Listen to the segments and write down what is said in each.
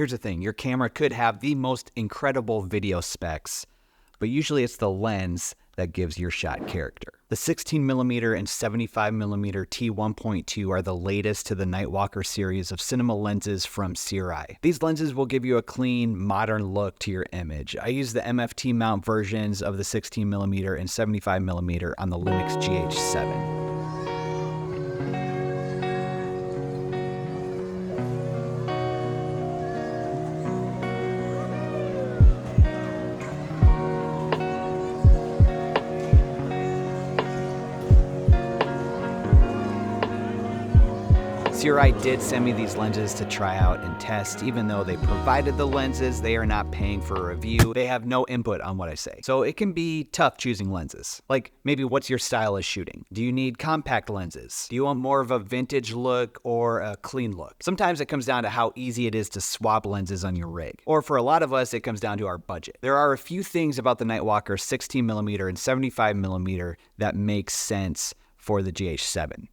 Here's the thing, your camera could have the most incredible video specs, but usually it's the lens that gives your shot character. The 16mm and 75mm T1.2 are the latest to the Nightwalker series of cinema lenses from Sirui. These lenses will give you a clean, modern look to your image. I use the MFT mount versions of the 16mm and 75mm on the Lumix GH7. Sirui did send me these lenses to try out and test. Even though they provided the lenses, they are not paying for a review. They have no input on what I say. So it can be tough choosing lenses. Like, maybe what's your style of shooting? Do you need compact lenses? Do you want more of a vintage look or a clean look? Sometimes it comes down to how easy it is to swap lenses on your rig. Or for a lot of us, it comes down to our budget. There are a few things about the Nightwalker 16mm and 75mm that make sense for the GH7.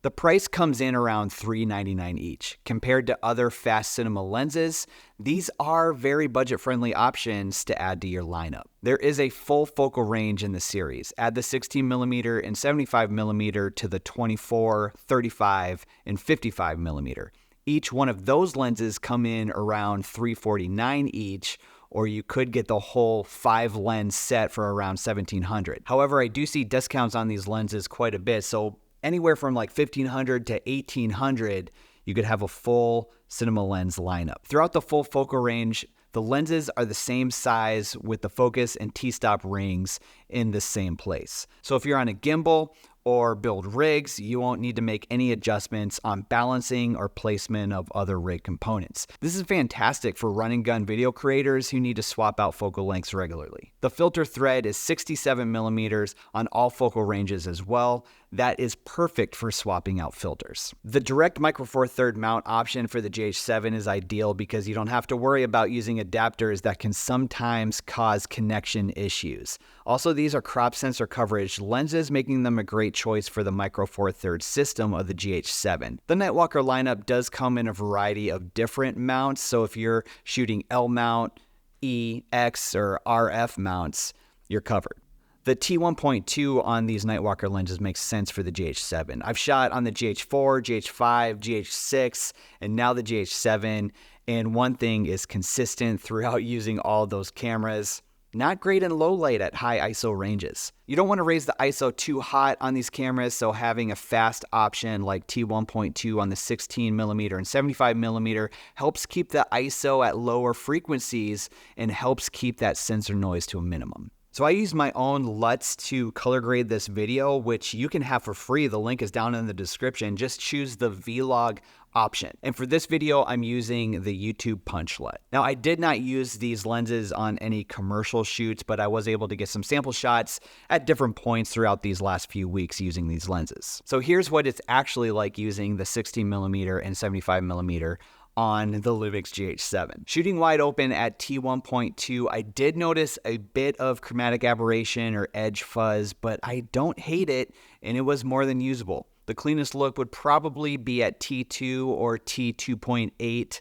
The price comes in around $399 each. Compared to other fast cinema lenses, these are very budget-friendly options to add to your lineup. There is a full focal range in the series. Add the 16mm and 75mm to the 24, 35, and 55mm. Each one of those lenses come in around $349 each, or you could get the whole 5-lens set for around $1,700. However, I do see discounts on these lenses quite a bit, so anywhere from like $1,500 to $1,800, you could have a full cinema lens lineup. Throughout the full focal range, the lenses are the same size with the focus and T-stop rings in the same place. So if you're on a gimbal or build rigs, you won't need to make any adjustments on balancing or placement of other rig components. This is fantastic for run and gun video creators who need to swap out focal lengths regularly. The filter thread is 67mm on all focal ranges as well. That is perfect for swapping out filters. The direct Micro Four Thirds mount option for the GH7 is ideal because you don't have to worry about using adapters that can sometimes cause connection issues. Also, these are crop sensor coverage lenses, making them a great choice for the Micro Four Thirds system of the GH7. The Nightwalker lineup does come in a variety of different mounts, so if you're shooting L mount, E, X, or RF mounts, you're covered. The T1.2 on these Nightwalker lenses makes sense for the GH7. I've shot on the GH4, GH5, GH6, and now the GH7, and one thing is consistent throughout using all those cameras: not great in low light at high ISO ranges. You don't want to raise the ISO too hot on these cameras, so having a fast option like T1.2 on the 16mm and 75mm helps keep the ISO at lower frequencies and helps keep that sensor noise to a minimum. So I use my own LUTs to color grade this video, which you can have for free. The link is down in the description. Just choose the Vlog option. And for this video, I'm using the YouTube Punch LUT. Now, I did not use these lenses on any commercial shoots, but I was able to get some sample shots at different points throughout these last few weeks using these lenses. So here's what it's actually like using the 16mm and 75mm on the Lumix GH7. Shooting wide open at T1.2, I did notice a bit of chromatic aberration or edge fuzz, but I don't hate it, and it was more than usable. The cleanest look would probably be at T2 or T2.8,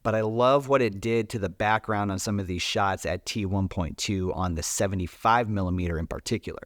but I love what it did to the background on some of these shots at T1.2 on the 75mm in particular.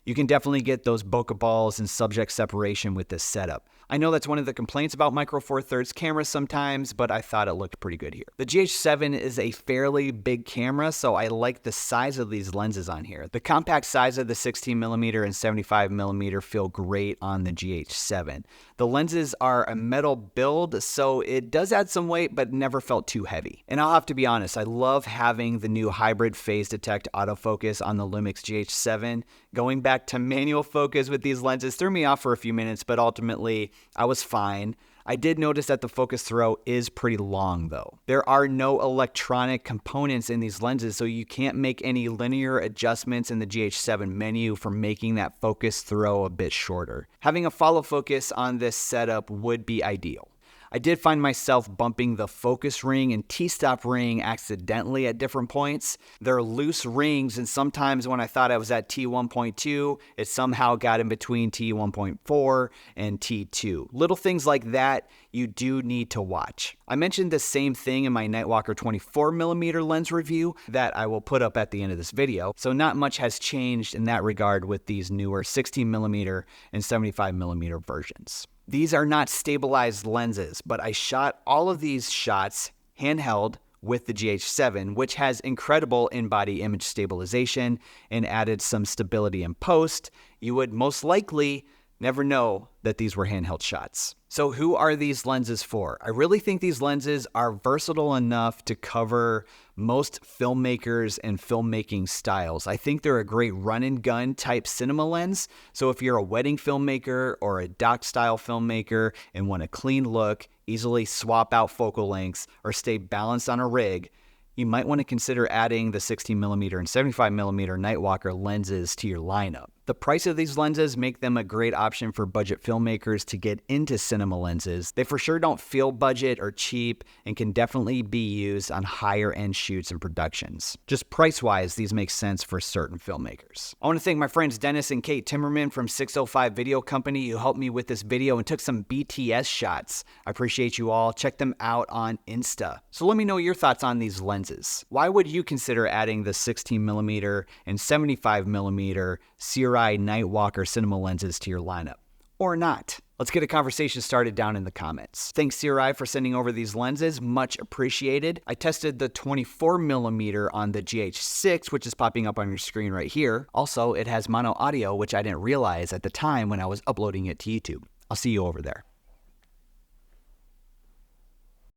You can definitely get those bokeh balls and subject separation with this setup. I know that's one of the complaints about Micro Four Thirds cameras sometimes, but I thought it looked pretty good here. The GH7 is a fairly big camera, so I like the size of these lenses on here. The compact size of the 16mm and 75mm feel great on the GH7. The lenses are a metal build, so it does add some weight, but never felt too heavy. And I'll have to be honest, I love having the new hybrid phase detect autofocus on the Lumix GH7. Going back to manual focus with these lenses threw me off for a few minutes, but ultimately I was fine. I did notice that the focus throw is pretty long though. There are no electronic components in these lenses, so you can't make any linear adjustments in the GH7 menu for making that focus throw a bit shorter. Having a follow focus on this setup would be ideal. I did find myself bumping the focus ring and T-stop ring accidentally at different points. They're loose rings, and sometimes when I thought I was at T1.2, it somehow got in between T1.4 and T2. Little things like that you do need to watch. I mentioned the same thing in my Nightwalker 24mm lens review that I will put up at the end of this video, so not much has changed in that regard with these newer 16mm and 75mm versions. These are not stabilized lenses, but I shot all of these shots handheld with the GH7, which has incredible in-body image stabilization and added some stability in post. You would most likely never know that these were handheld shots. So who are these lenses for? I really think these lenses are versatile enough to cover most filmmakers and filmmaking styles. I think they're a great run and gun type cinema lens. So if you're a wedding filmmaker or a doc style filmmaker and want a clean look, easily swap out focal lengths, or stay balanced on a rig, you might want to consider adding the 16mm and 75mm Nightwalker lenses to your lineup. The price of these lenses make them a great option for budget filmmakers to get into cinema lenses. They for sure don't feel budget or cheap and can definitely be used on higher end shoots and productions. Just price-wise, these make sense for certain filmmakers. I want to thank my friends Dennis and Kate Timmerman from 605 Video Company who helped me with this video and took some BTS shots. I appreciate you all. Check them out on Insta. So let me know your thoughts on these lenses. Why would you consider adding the 16mm and 75mm Sirui Nightwalker cinema lenses to your lineup? Or not? Let's get a conversation started down in the comments. Thanks Sirui for sending over these lenses, much appreciated. I tested the 24mm on the GH6, which is popping up on your screen right here. Also, it has mono audio, which I didn't realize at the time when I was uploading it to YouTube. I'll see you over there.